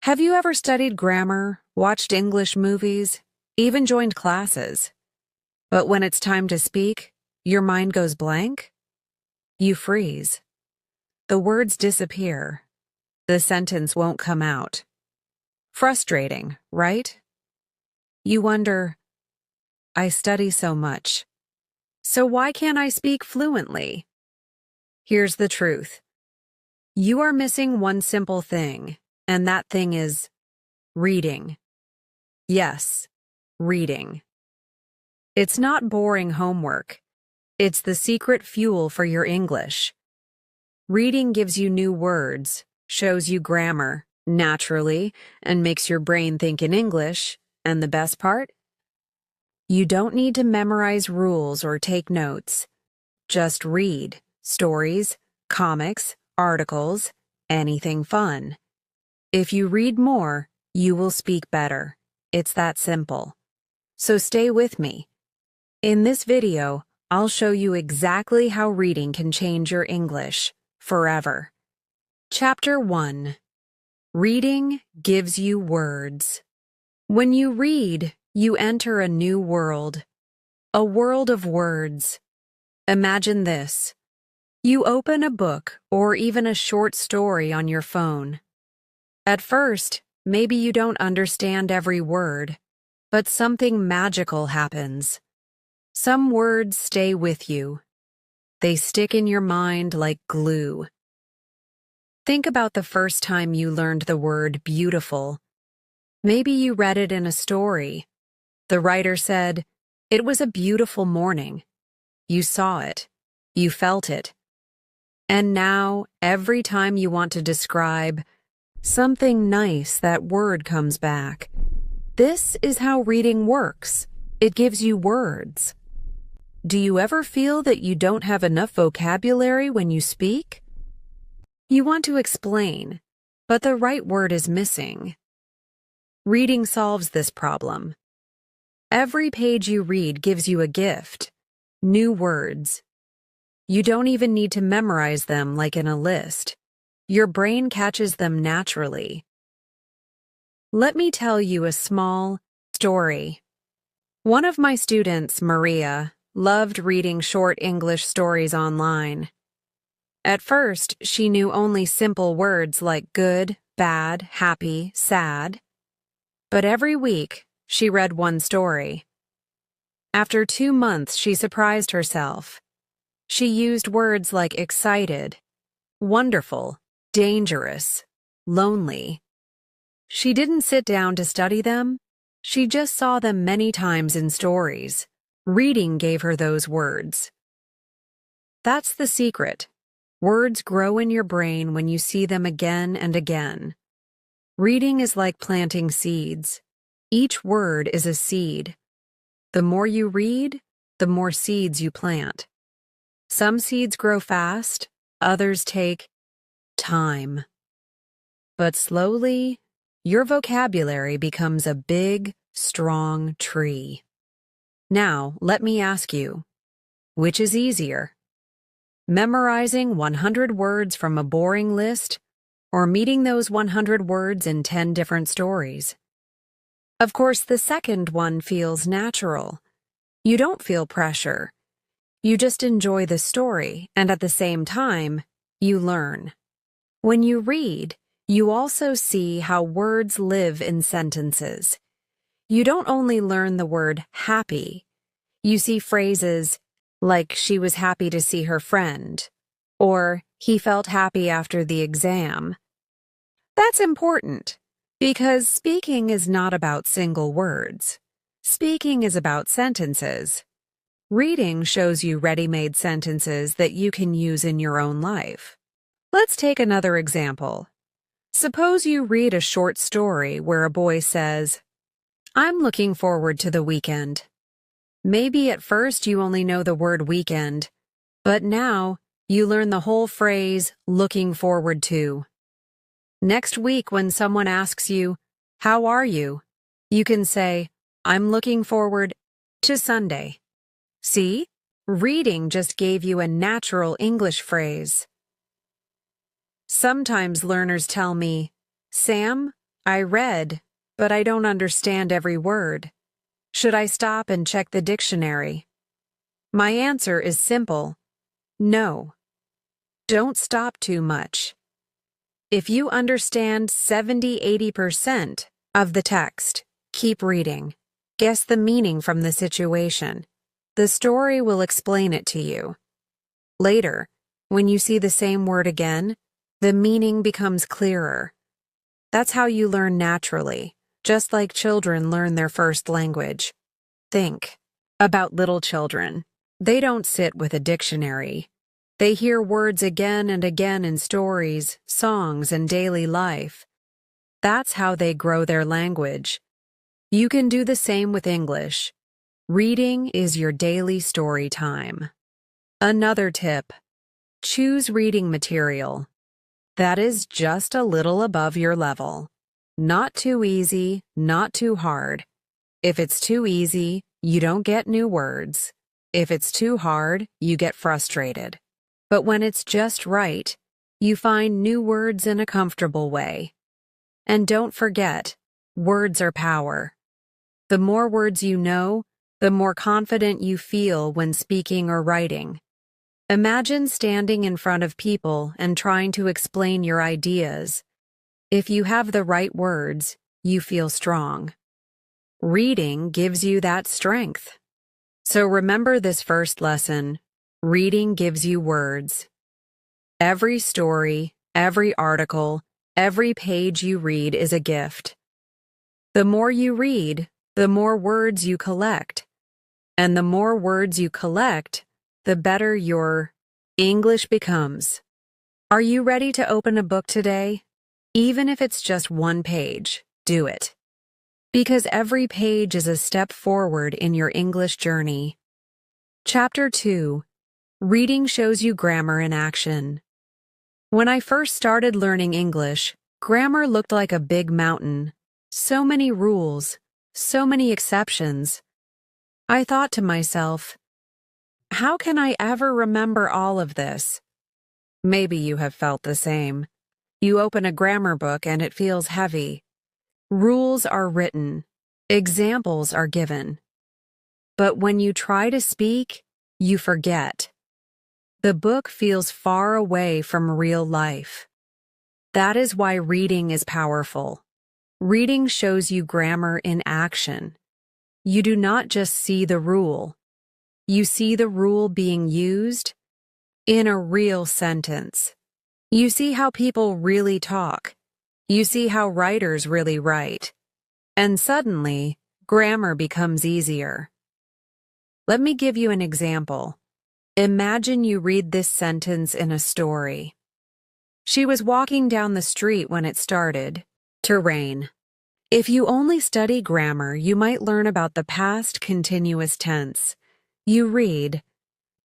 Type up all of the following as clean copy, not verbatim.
Have you ever studied grammar, watched English movies, even joined classes? But when it's time to speak, your mind goes blank? You freeze. The words disappear. The sentence won't come out. Frustrating, right? You wonder, I study so much. So why can't I speak fluently? Here's the truth. You are missing one simple thing, and that thing is reading. Yes, reading. It's not boring homework. It's the secret fuel for your English. Reading gives you new words, shows you grammar naturally, and makes your brain think in English. And the best part? You don't need to memorize rules or take notes. Just read stories, comics, articles, anything fun. If you read more, you will speak better. It's that simple. So stay with me. In this video, I'll show you exactly how reading can change your English forever. Chapter 1. Reading gives you words. When you read, you enter a new world. A world of words. Imagine this. You open a book or even a short story on your phone. At first, maybe you don't understand every word, but something magical happens. Some words stay with you. They stick in your mind like glue. Think about the first time you learned the word beautiful. Maybe you read it in a story. The writer said, "It was a beautiful morning." You saw it. You felt it. And now, every time you want to describe something nice, that word comes back. This is how reading works. It gives you words. Do you ever feel that you don't have enough vocabulary when you speak? You want to explain, but the right word is missing. Reading solves this problem. Every page you read gives you a gift, new words. You don't even need to memorize them like in a list. Your brain catches them naturally. Let me tell you a small story. One of my students, Maria, loved reading short English stories online. At first, she knew only simple words like good, bad, happy, sad. But every week, she read one story. After 2 months, she surprised herself. She used words like excited, wonderful, dangerous, lonely. She didn't sit down to study them. She just saw them many times in stories. Reading gave her those words. That's the secret. Words grow in your brain when you see them again and again. Reading is like planting seeds. Each word is a seed. The more you read, the more seeds you plant. Some seeds grow fast, others take time. But slowly, your vocabulary becomes a big, strong tree. Now, let me ask you, which is easier? Memorizing 100 words from a boring list, or meeting those 100 words in 10 different stories? Of course, the second one feels natural. You don't feel pressure. You just enjoy the story, and at the same time, you learn. When you read, you also see how words live in sentences. You don't only learn the word happy. You see phrases like she was happy to see her friend, or he felt happy after the exam. That's important, because speaking is not about single words. Speaking is about sentences. Reading shows you ready-made sentences that you can use in your own life. Let's take another example. Suppose you read a short story where a boy says, "I'm looking forward to the weekend." Maybe at first you only know the word weekend, but now you learn the whole phrase, looking forward to. Next week when someone asks you, "How are you?" you can say, "I'm looking forward to Sunday." See? Reading just gave you a natural English phrase. Sometimes learners tell me, "Sam, I read, but I don't understand every word. Should I stop and check the dictionary? My answer is simple. No. Don't stop too much. If you understand 70–80% of the text, keep reading. Guess the meaning from the situation. The story will explain it to you. Later, when you see the same word again, the meaning becomes clearer. That's how you learn naturally, just like children learn their first language. Think about little children. They don't sit with a dictionary. They hear words again and again in stories, songs, and daily life. That's how they grow their language. You can do the same with English. Reading is your daily story time. Another tip: choose reading material that is just a little above your level. Not too easy, not too hard. If it's too easy, you don't get new words. If it's too hard, you get frustrated. But when it's just right, you find new words in a comfortable way. And don't forget, words are power. The more words you know, the more confident you feel when speaking or writing. Imagine standing in front of people and trying to explain your ideas. If you have the right words, you feel strong. Reading gives you that strength. So remember this first lesson: reading gives you words. Every story, every article, every page you read is a gift. The more you read, the more words you collect. And the more words you collect, the better your English becomes. Are you ready to open a book today? Even if it's just one page, do it. Because every page is a step forward in your English journey. Chapter 2: Reading shows you grammar in action. When I first started learning English, grammar looked like a big mountain. So many rules, so many exceptions. I thought to myself, how can I ever remember all of this? Maybe you have felt the same. You open a grammar book and it feels heavy. Rules are written. Examples are given. But when you try to speak, you forget. The book feels far away from real life. That is why reading is powerful. Reading shows you grammar in action. You do not just see the rule. You see the rule being used in a real sentence. You see how people really talk. You see how writers really write. And suddenly, grammar becomes easier. Let me give you an example. Imagine you read this sentence in a story. She was walking down the street when it started to rain. If you only study grammar, you might learn about the past continuous tense. You read,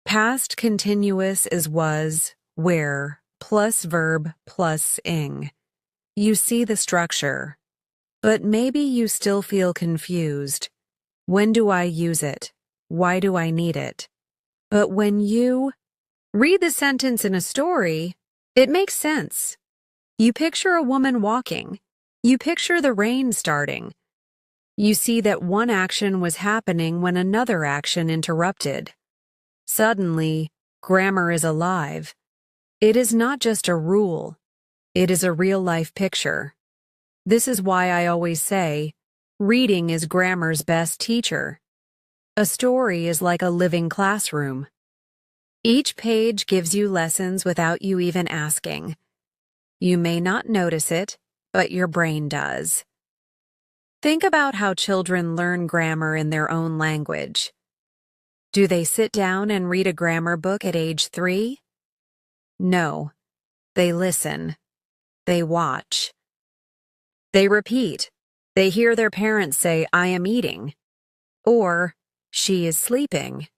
past continuous is was, were, plus verb plus ing. You see the structure. But maybe you still feel confused. When do I use it? Why do I need it? But when you read the sentence in a story, it makes sense. You picture a woman walking. You picture the rain starting. You see that one action was happening when another action interrupted. Suddenly, grammar is alive. It is not just a rule. It is a real-life picture. This is why I always say, reading is grammar's best teacher. A story is like a living classroom. Each page gives you lessons without you even asking. You may not notice it, but your brain does. Think about how children learn grammar in their own language. Do they sit down and read a grammar book at age 3? No. They listen. They watch. They repeat. They hear their parents say, I am eating, or she is sleeping.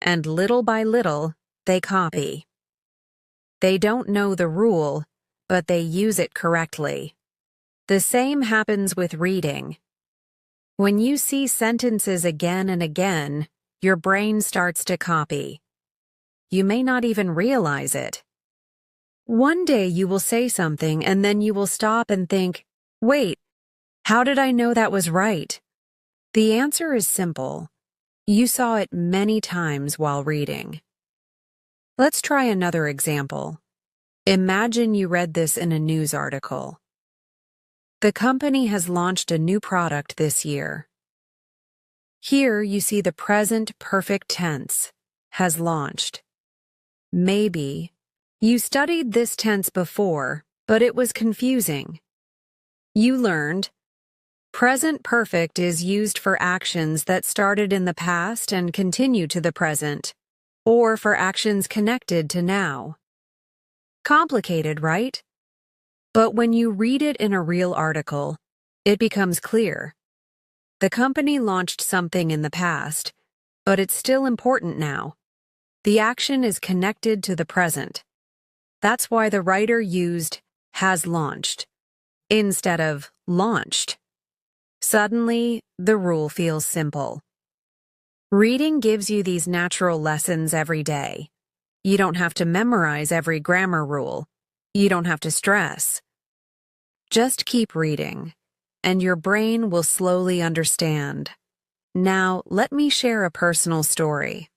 And little by little, they copy. They don't know the rule, but they use it correctly. The same happens with reading. When you see sentences again and again, your brain starts to copy. You may not even realize it. One day you will say something and then you will stop and think, Wait, how did I know that was right? The answer is simple. You saw it many times while reading. Let's try another example. Imagine you read this in a news article. The company has launched a new product this year. Here you see the present perfect tense, has launched. Maybe you studied this tense before, but it was confusing. You learned present perfect is used for actions that started in the past and continue to the present, or for actions connected to now. Complicated, right? But when you read it in a real article, it becomes clear. The company launched something in the past, but it's still important now. The action is connected to the present. That's why the writer used has launched instead of launched. Suddenly, the rule feels simple. Reading gives you these natural lessons every day. You don't have to memorize every grammar rule. You don't have to stress. Just keep reading, and your brain will slowly understand. Now, let me share a personal story.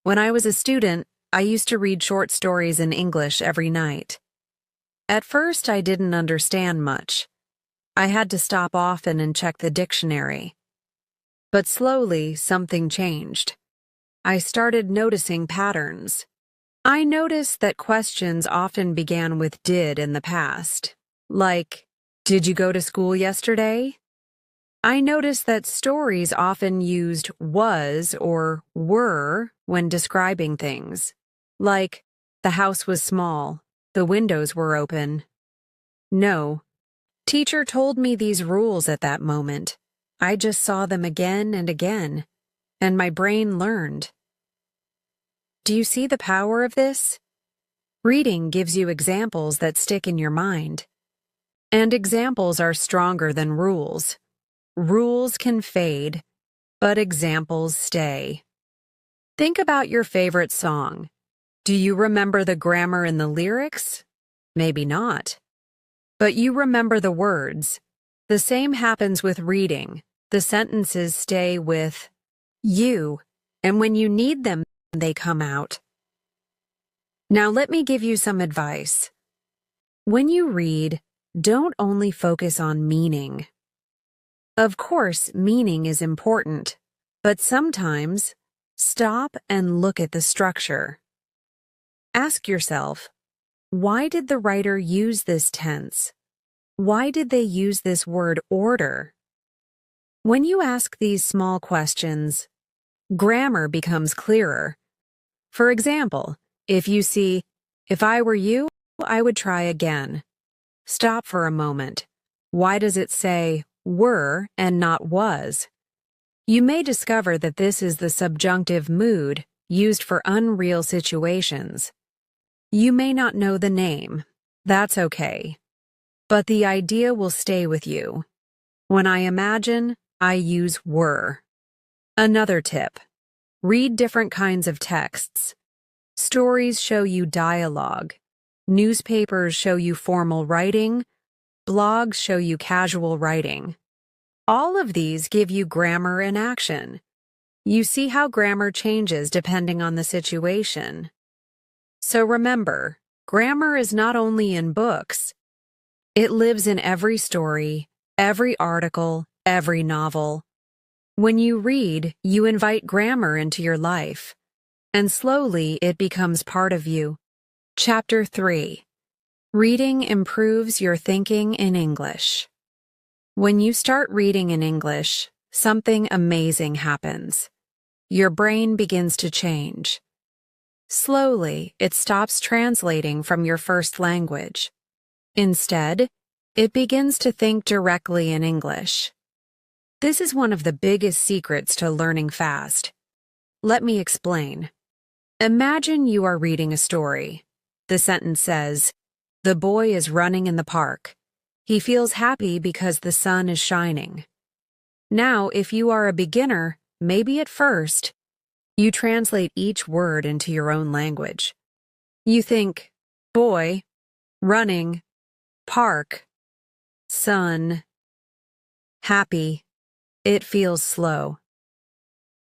When I was a student, I used to read short stories in English every night. At first, I didn't understand much. I had to stop often and check the dictionary. But slowly, something changed. I started noticing patterns. I noticed that questions often began with did in the past, like, did you go to school yesterday? I noticed that stories often used was or were when describing things, like, the house was small, the windows were open. No, teacher told me these rules at that moment. I just saw them again and again, and my brain learned. Do you see the power of this? Reading gives you examples that stick in your mind. And examples are stronger than rules. Rules can fade, but examples stay. Think about your favorite song. Do you remember the grammar in the lyrics? Maybe not. But you remember the words. The same happens with reading. The sentences stay with you, and when you need them, they come out. Now let me give you some advice. When you read, don't only focus on meaning. Of course, meaning is important, but sometimes stop and look at the structure. Ask yourself, why did the writer use this tense? Why did they use this word order? When you ask these small questions, grammar becomes clearer. For example, if you see, if I were you, I would try again. Stop for a moment. Why does it say were and not was? You may discover that this is the subjunctive mood used for unreal situations. You may not know the name. That's okay. But the idea will stay with you. When I imagine, I use were. Another tip. Read different kinds of texts. Stories show you dialogue. Newspapers show you formal writing. Blogs show you casual writing. All of these give you grammar in action. You see how grammar changes depending on the situation. So remember, grammar is not only in books. It lives in every story, every article, every novel. When you read, you invite grammar into your life, and slowly it becomes part of you. Chapter 3. Reading improves your thinking in English. When you start reading in English, something amazing happens. Your brain begins to change. Slowly, it stops translating from your first language. Instead, it begins to think directly in English. This is one of the biggest secrets to learning fast. Let me explain. Imagine you are reading a story. The sentence says, "The boy is running in the park. He feels happy because the sun is shining." Now, if you are a beginner, maybe at first, you translate each word into your own language. You think, boy, running, park. sun, happy. It feels slow.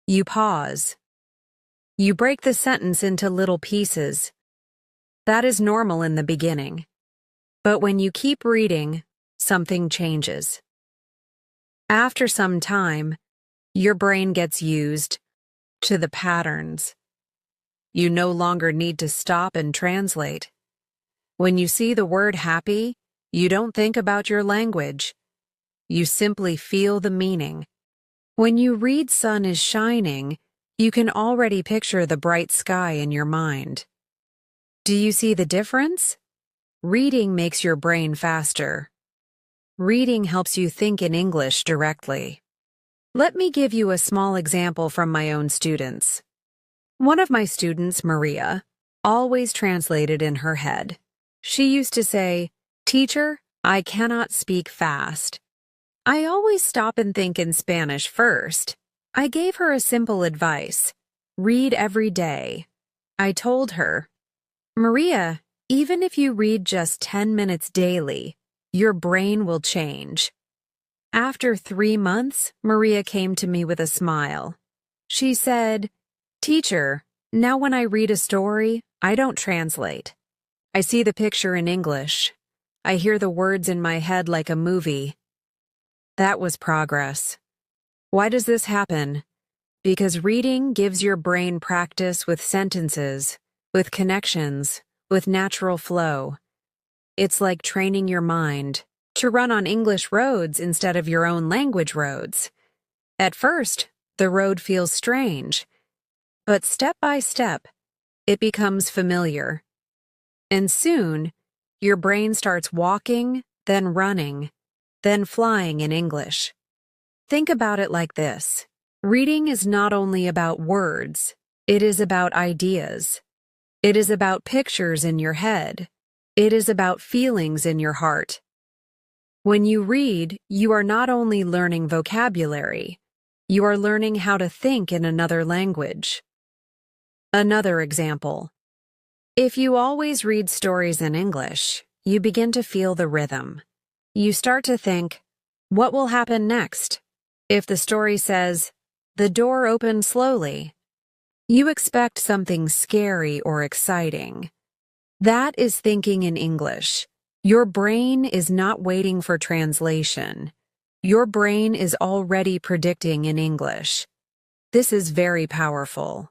You pause. You break the sentence into little pieces. That is normal in the beginning. But when you keep reading, something changes. After some time, your brain gets used to the patterns. You no longer need to stop and translate. When you see the word happy, you don't think about your language. You simply feel the meaning. When you read sun is shining, you can already picture the bright sky in your mind. Do you see the difference? Reading makes your brain faster. Reading helps you think in English directly. Let me give you a small example from my own students. One of my students, Maria, always translated in her head. She used to say, "Teacher, I cannot speak fast." I always stop and think in Spanish first. I gave her a simple advice: read every day. I told her, "Maria, even if you read just 10 minutes daily, your brain will change." After 3 months, Maria came to me with a smile. She said, "Teacher, now when I read a story, I don't translate. I see the picture in English. I hear the words in my head like a movie." That was progress. Why does this happen? Because reading gives your brain practice with sentences, with connections, with natural flow. It's like training your mind to run on English roads instead of your own language roads. At first, the road feels strange, but step by step, it becomes familiar. And soon, your brain starts walking, then running, then flying in English. Think about it like this. Reading is not only about words, it is about ideas. It is about pictures in your head. It is about feelings in your heart. When you read, you are not only learning vocabulary, you are learning how to think in another language. Another example. If you always read stories in English, you begin to feel the rhythm. You start to think, what will happen next? If the story says, the door opened slowly, you expect something scary or exciting. That is thinking in English. Your brain is not waiting for translation. Your brain is already predicting in English. This is very powerful.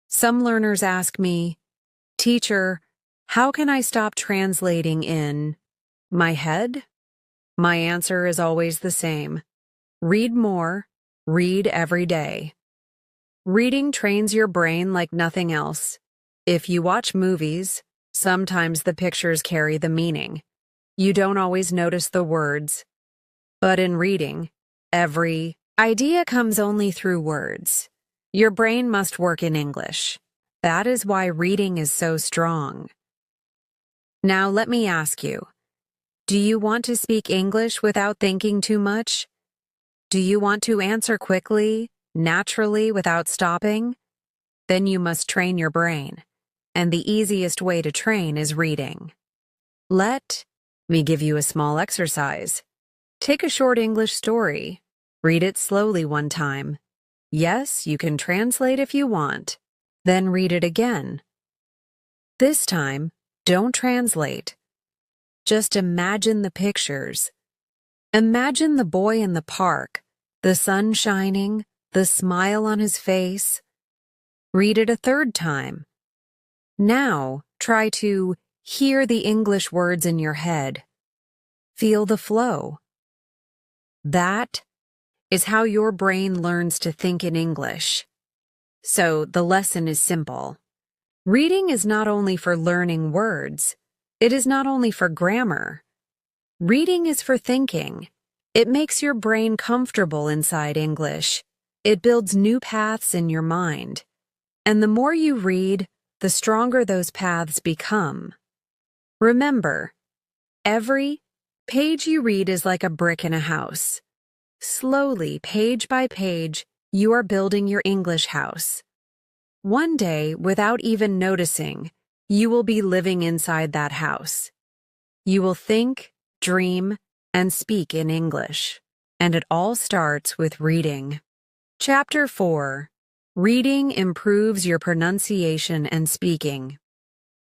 Some learners ask me, "Teacher, how can I stop translating in my head?" My answer is always the same. Read more, read every day. Reading trains your brain like nothing else. If you watch movies, sometimes the pictures carry the meaning. You don't always notice the words. But in reading, every idea comes only through words. Your brain must work in English. That is why reading is so strong. Now let me ask you, do you want to speak English without thinking too much? Do you want to answer quickly, naturally, without stopping? Then you must train your brain. And the easiest way to train is reading. Let me give you a small exercise. Take a short English story. Read it slowly one time. Yes, you can translate if you want. Then read it again. This time, don't translate. Just imagine the pictures. Imagine the boy in the park, the sun shining, the smile on his face. Read it a third time. Now, try to hear the English words in your head. Feel the flow. That is how your brain learns to think in English. So, the lesson is simple. Reading is not only for learning words. It is not only for grammar. Reading is for thinking. It makes your brain comfortable inside English. It builds new paths in your mind. And the more you read, the stronger those paths become. Remember, every page you read is like a brick in a house. Slowly, page by page, you are building your English house. One day, without even noticing, you will be living inside that house. You will think, dream, and speak in English. And it all starts with reading. Chapter 4. Reading improves your pronunciation and speaking.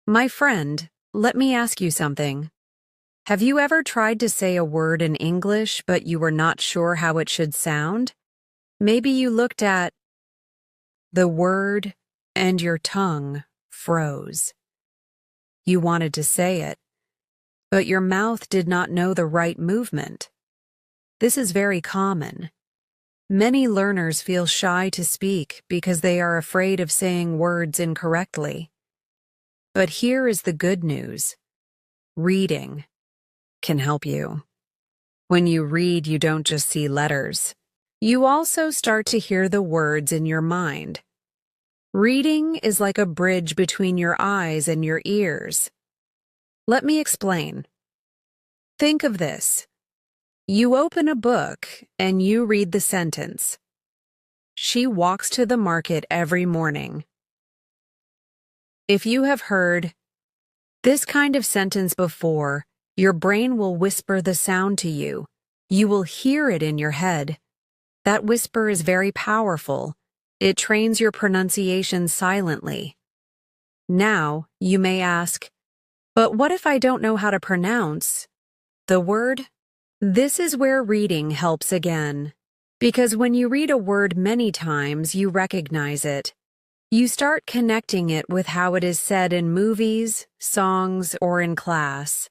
My friend, let me ask you something. Have you ever tried to say a word in English but you were not sure how it should sound? Maybe you looked at the word and your tongue froze. You wanted to say it, but your mouth did not know the right movement. This is very common. Many learners feel shy to speak because they are afraid of saying words incorrectly. But here is the good news. Reading can help you. When you read, you don't just see letters. You also start to hear the words in your mind. Reading is like a bridge between your eyes and your ears. Let me explain. Think of this. You open a book and you read the sentence. She walks to the market every morning. If you have heard this kind of sentence before, your brain will whisper the sound to you. You will hear it in your head. That whisper is very powerful. It trains your pronunciation silently. Now, you may ask, but what if I don't know how to pronounce the word? This is where reading helps again. Because when you read a word many times, you recognize it. You start connecting it with how it is said in movies, songs, or in class.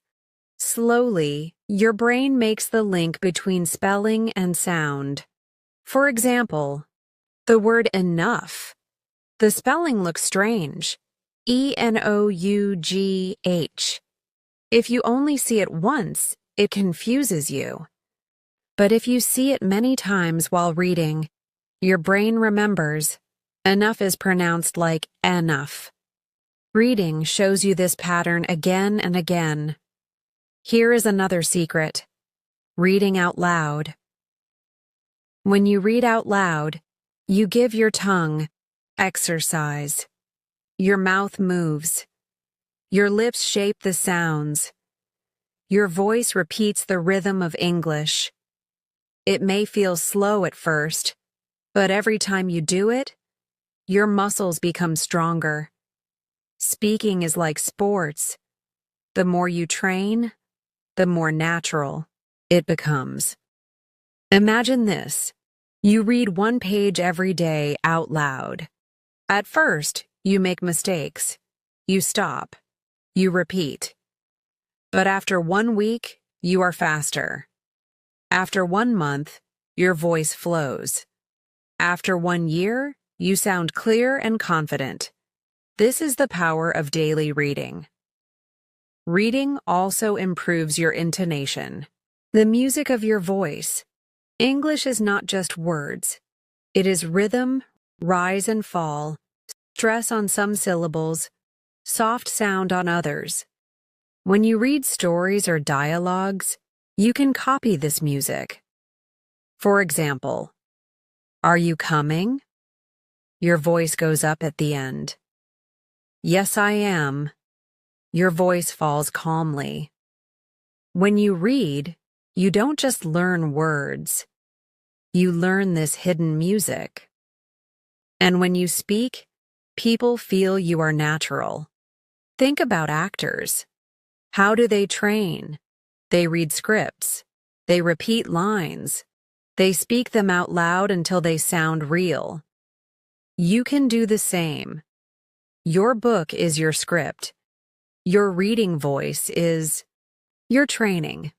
Slowly, your brain makes the link between spelling and sound. For example, the word enough. The spelling looks strange. E-N-O-U-G-H. If you only see it once, it confuses you. But if you see it many times while reading, your brain remembers. Enough is pronounced like enough. Reading shows you this pattern again and again. Here is another secret. Reading out loud. When you read out loud, you give your tongue exercise. Your mouth moves. Your lips shape the sounds. Your voice repeats the rhythm of English. It may feel slow at first, but every time you do it, your muscles become stronger. Speaking is like sports. The more you train, the more natural it becomes. Imagine this. You read one page every day out loud. At first, you make mistakes. You stop. You repeat. But after 1 week, you are faster. After 1 month, your voice flows. After 1 year, you sound clear and confident. This is the power of daily reading. Reading also improves your intonation, the music of your voice. English is not just words. It is rhythm, rise and fall, stress on some syllables, soft sound on others. When you read stories or dialogues, you can copy this music. For example, are you coming? Your voice goes up at the end. Yes, I am. Your voice falls calmly. When you read, you don't just learn words. You learn this hidden music. And when you speak, people feel you are natural. Think about actors. How do they train? They read scripts. They repeat lines. They speak them out loud until they sound real. You can do the same. Your book is your script. Your reading voice is your training.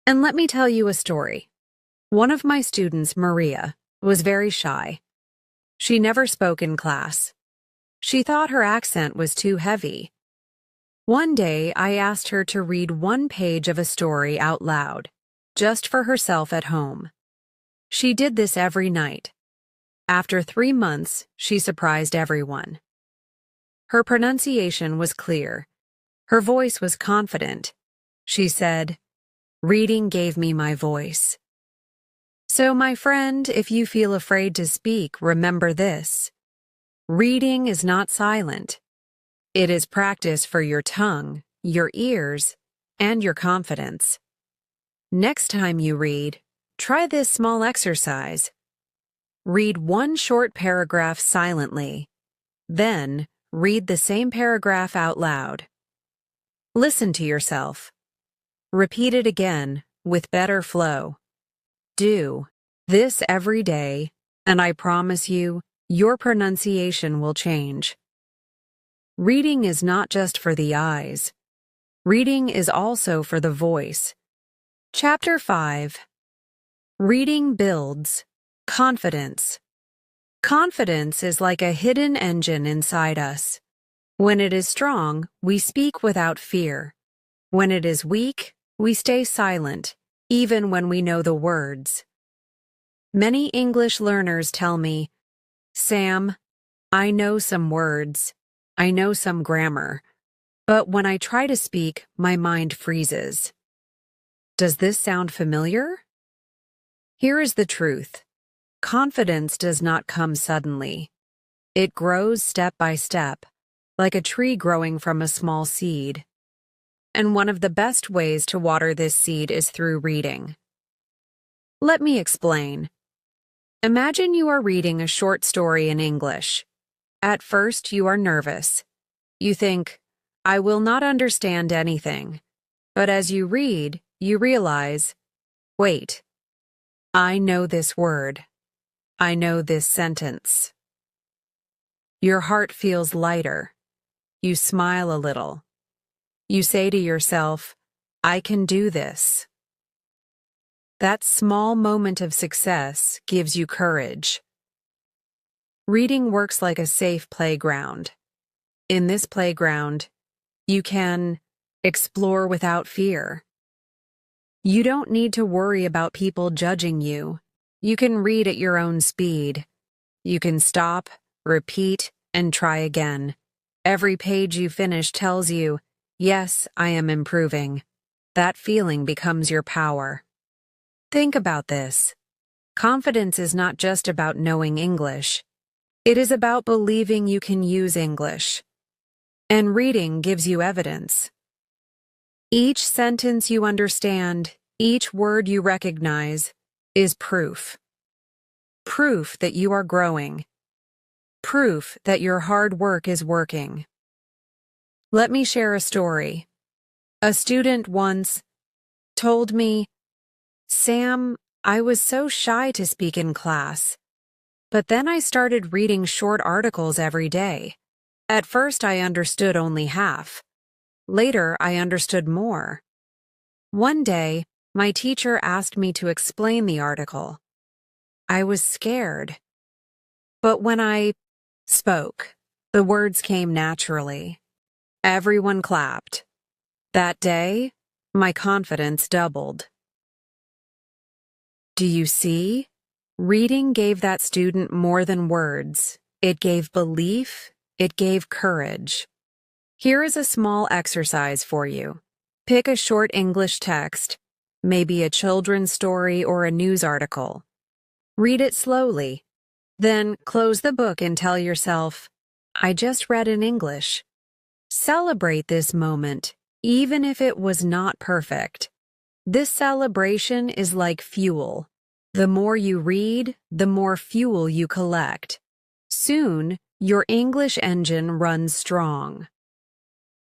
And let me tell you a story. One of my students, Maria, was very shy. She never spoke in class. She thought her accent was too heavy. One day, I asked her to read 1 page of a story out loud, just for herself at home. She did this every night. After 3 months, she surprised everyone. Her pronunciation was clear. Her voice was confident. She said, "Reading gave me my voice." So, my friend, if you feel afraid to speak, remember this. Reading is not silent. It is practice for your tongue, your ears, and your confidence. Next time you read, try this small exercise. Read one short paragraph silently. Then, read the same paragraph out loud. Listen to yourself. Repeat it again with better flow. Do this every day, and I promise you, your pronunciation will change. Reading is not just for the eyes. Reading is also for the voice. Chapter 5. Reading builds confidence. Confidence is like a hidden engine inside us. When it is strong, we speak without fear. When it is weak, we stay silent, even when we know the words. Many English learners tell me, "Sam, I know some words. I know some grammar. But when I try to speak, my mind freezes." Does this sound familiar? Here is the truth. Confidence does not come suddenly. It grows step by step, like a tree growing from a small seed. And one of the best ways to water this seed is through reading. Let me explain. Imagine you are reading a short story in English. At first, you are nervous. You think, "I will not understand anything." But as you read, you realize, "Wait, I know this word. I know this sentence." Your heart feels lighter. You smile a little. You say to yourself, "I can do this." That small moment of success gives you courage. Reading works like a safe playground. In this playground, you can explore without fear. You don't need to worry about people judging you. You can read at your own speed. You can stop, repeat, and try again. Every page you finish tells you, "Yes, I am improving." That feeling becomes your power. Think about this. Confidence is not just about knowing English. It is about believing you can use English. And reading gives you evidence. Each sentence you understand, each word you recognize, is proof. Proof that you are growing. Proof that your hard work is working. Let me share a story. A student once told me, "Sam, I was so shy to speak in class. But then I started reading short articles every day. At first I understood only half. Later I understood more. One day, my teacher asked me to explain the article. I was scared. But when I spoke, the words came naturally. Everyone clapped. That day, my confidence doubled." Do you see? Reading gave that student more than words. It gave belief. It gave courage. Here is a small exercise for you. Pick a short English text, maybe a children's story or a news article. Read it slowly. Then close the book and tell yourself, "I just read in English." Celebrate this moment, even if it was not perfect. This celebration is like fuel. The more you read, the more fuel you collect. Soon, your English engine runs strong.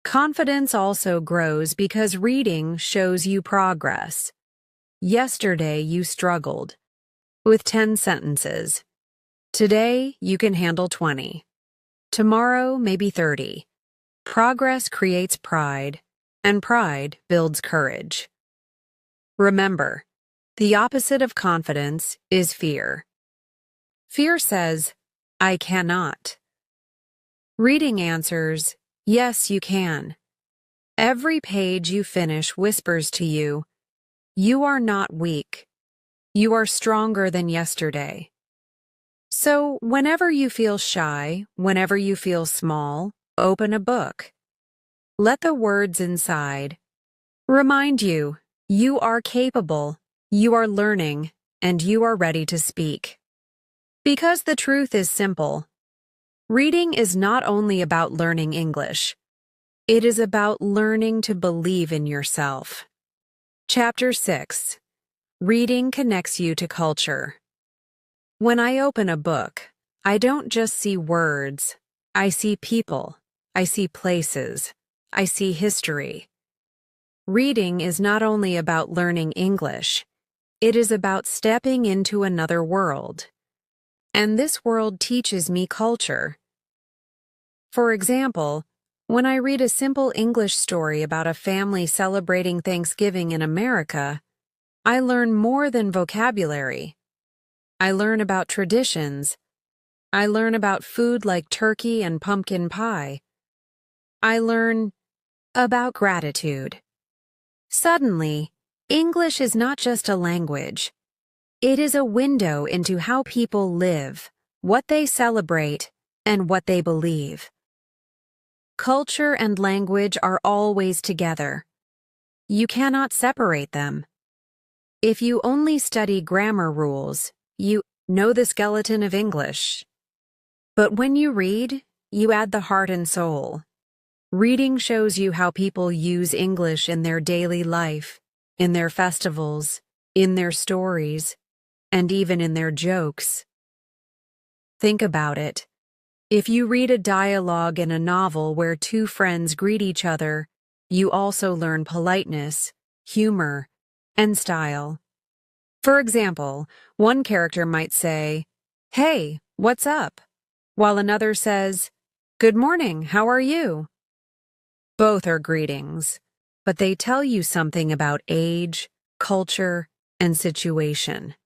Confidence also grows because reading shows you progress. Yesterday, you struggled with 10 sentences. Today, you can handle 20. Tomorrow, maybe 30. Progress creates pride, and pride builds courage. Remember, the opposite of confidence is fear. Fear says, "I cannot." Reading answers, "Yes, you can." Every page you finish whispers to you, "You are not weak. You are stronger than yesterday." So, whenever you feel shy, whenever you feel small, open a book. Let the words inside remind you, you are capable, you are learning, and you are ready to speak. Because the truth is simple. Reading is not only about learning English. It is about learning to believe in yourself. Chapter 6. Reading connects you to culture. When I open a book, I don't just see words. I see people. I see places. I see history. Reading is not only about learning English, it is about stepping into another world. And this world teaches me culture. For example, when I read a simple English story about a family celebrating Thanksgiving in America, I learn more than vocabulary. I learn about traditions. I learn about food like turkey and pumpkin pie. I learn about gratitude. Suddenly, English is not just a language. It is a window into how people live, what they celebrate, and what they believe. Culture and language are always together. You cannot separate them. If you only study grammar rules, you know the skeleton of English. But when you read, you add the heart and soul. Reading shows you how people use English in their daily life, in their festivals, in their stories, and even in their jokes. Think about it. If you read a dialogue in a novel where two friends greet each other, you also learn politeness, humor, and style. For example, one character might say, "Hey, what's up?" while another says, "Good morning, how are you?" Both are greetings, but they tell you something about age, culture, and situation.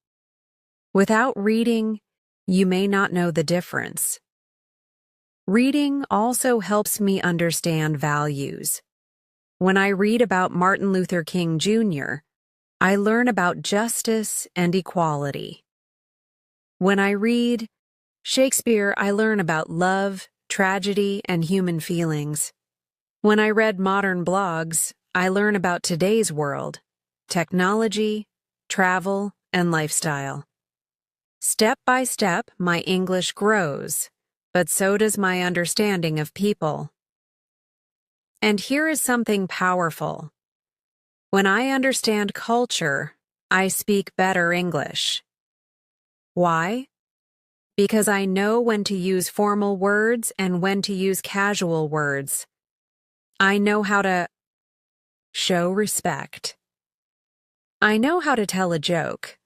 Without reading, you may not know the difference. Reading also helps me understand values. When I read about Martin Luther King Jr., I learn about justice and equality. When I read Shakespeare, I learn about love, tragedy, and human feelings. When I read modern blogs, I learn about today's world, technology, travel, and lifestyle. Step by step, my English grows, but so does my understanding of people. And here is something powerful. When I understand culture, I speak better English. Why? Because I know when to use formal words and when to use casual words. I know how to show respect. I know how to tell a joke.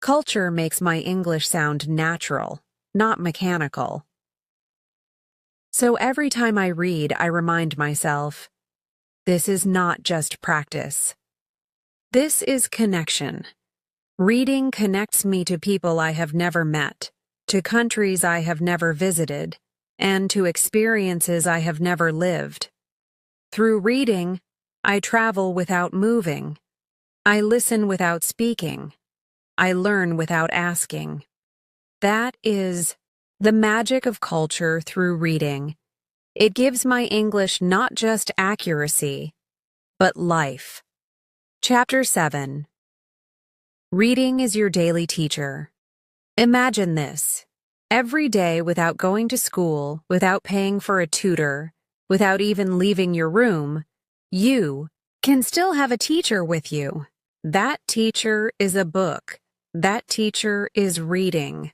Culture makes my English sound natural, not mechanical. So every time I read, I remind myself, this is not just practice. This is connection. Reading connects me to people I have never met, to countries I have never visited, and to experiences I have never lived. Through reading, I travel without moving. I listen without speaking. I learn without asking. That is the magic of culture through reading. It gives my English not just accuracy, but life. Chapter 7. Reading is your daily teacher. Imagine this. Every day, without going to school, without paying for a tutor, without even leaving your room, you can still have a teacher with you. That teacher is a book. That teacher is reading.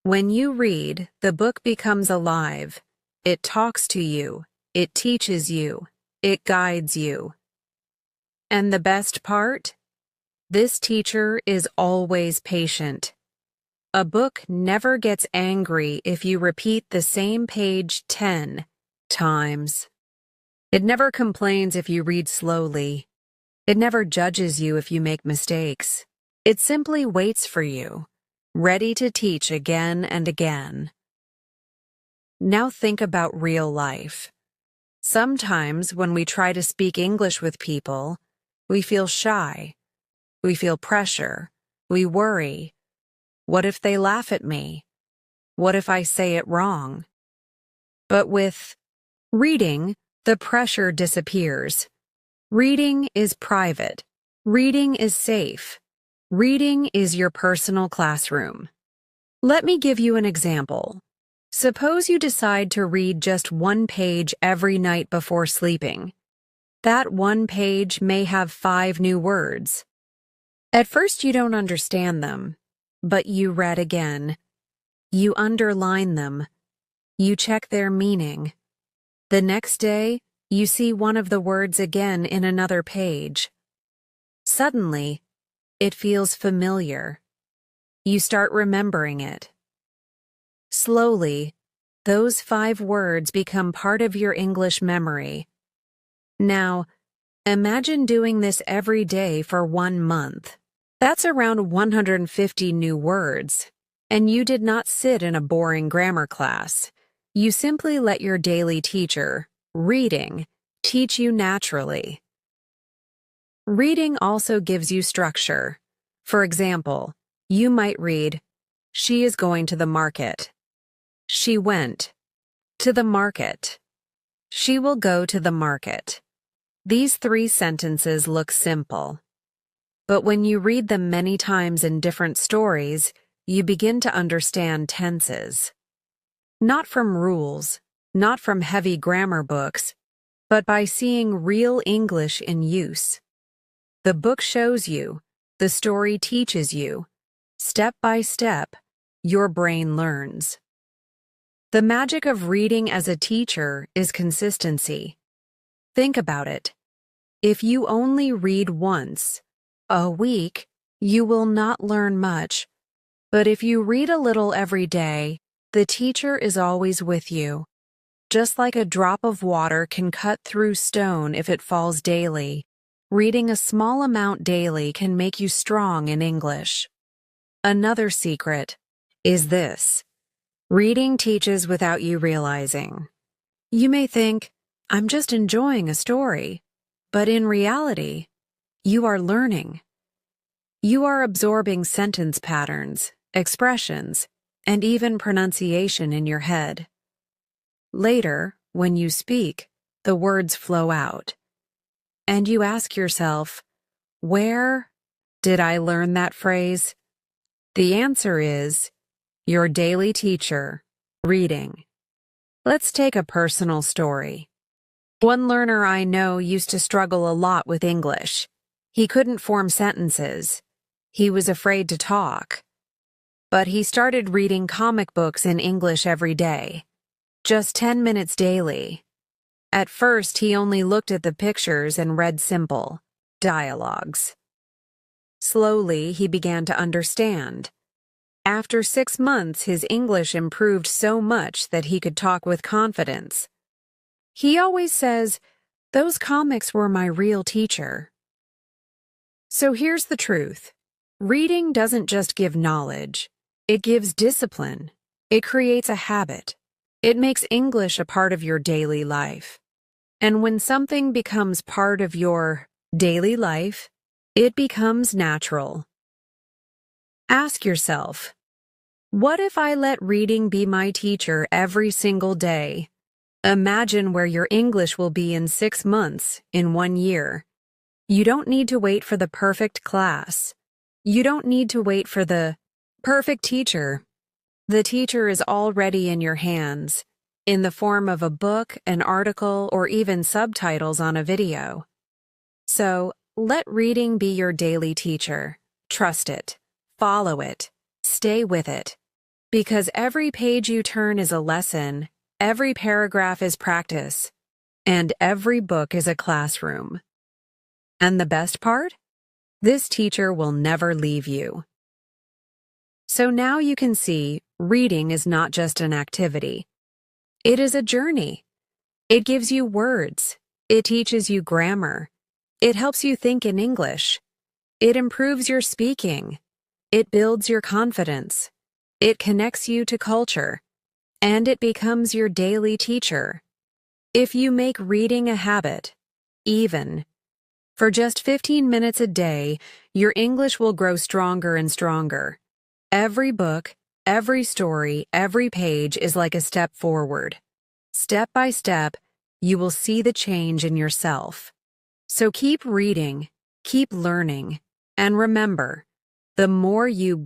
When you read, the book becomes alive. It talks to you. It teaches you. It guides you. And the best part? This teacher is always patient. A book never gets angry if you repeat the same page 10 times. It never complains if you read slowly. It never judges you if you make mistakes. It simply waits for you, ready to teach again and again. Now think about real life. Sometimes when we try to speak English with people, we feel shy. We feel pressure. We worry. What if they laugh at me? What if I say it wrong? But with reading, the pressure disappears. Reading is private. Reading is safe. Reading is your personal classroom. Let me give you an example. Suppose you decide to read just one page every night before sleeping. That one page may have 5 new words. At first you don't understand them, but you read again. You underline them. You check their meaning. The next day, you see one of the words again in another page. Suddenly, it feels familiar. You start remembering it. Slowly, those 5 words become part of your English memory. Now, imagine doing this every day for 1 month. That's around 150 new words, and you did not sit in a boring grammar class. You simply let your daily teacher, reading, teach you naturally. Reading also gives you structure. For example, you might read, "She is going to the market." She went to the market. She will go to the market. These 3 sentences look simple. But when you read them many times in different stories, you begin to understand tenses. Not from rules, not from heavy grammar books, but by seeing real English in use. The book shows you, the story teaches you. Step by step, your brain learns. The magic of reading as a teacher is consistency. Think about it. If you only read once a week, you will not learn much. But if you read a little every day, the teacher is always with you. Just like a drop of water can cut through stone if it falls daily, reading a small amount daily can make you strong in English. Another secret is this: reading teaches without you realizing. You may think, "I'm just enjoying a story," but in reality, you are learning. You are absorbing sentence patterns, expressions, and even pronunciation in your head. Later, when you speak, the words flow out. And you ask yourself, where did I learn that phrase? The answer is your daily teacher, reading. Let's take a personal story. One learner I know used to struggle a lot with English. He couldn't form sentences. He was afraid to talk. But he started reading comic books in English every day, just 10 minutes daily. At first, he only looked at the pictures and read simple dialogues. Slowly, he began to understand. After 6 months, his English improved so much that he could talk with confidence. He always says, "Those comics were my real teacher." So here's the truth. Reading doesn't just give knowledge. It gives discipline. It creates a habit. It makes English a part of your daily life. And when something becomes part of your daily life, it becomes natural. Ask yourself, what if I let reading be my teacher every single day? Imagine where your English will be in 6 months, in 1 year. You don't need to wait for the perfect class. You don't need to wait for the perfect teacher. The teacher is already in your hands, in the form of a book, an article, or even subtitles on a video. So, let reading be your daily teacher. Trust it. Follow it. Stay with it. Because every page you turn is a lesson, every paragraph is practice, and every book is a classroom. And the best part? This teacher will never leave you. So now you can see, reading is not just an activity. It is a journey. It gives you words. It teaches you grammar. It helps you think in English. It improves your speaking. It builds your confidence. It connects you to culture. And it becomes your daily teacher. If you make reading a habit, even for just 15 minutes a day, your English will grow stronger and stronger. Every book, every story, every page is like a step forward. Step by step, you will see the change in yourself. So keep reading, keep learning, and remember, the more you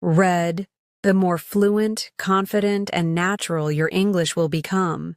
read, the more fluent, confident, and natural your English will become.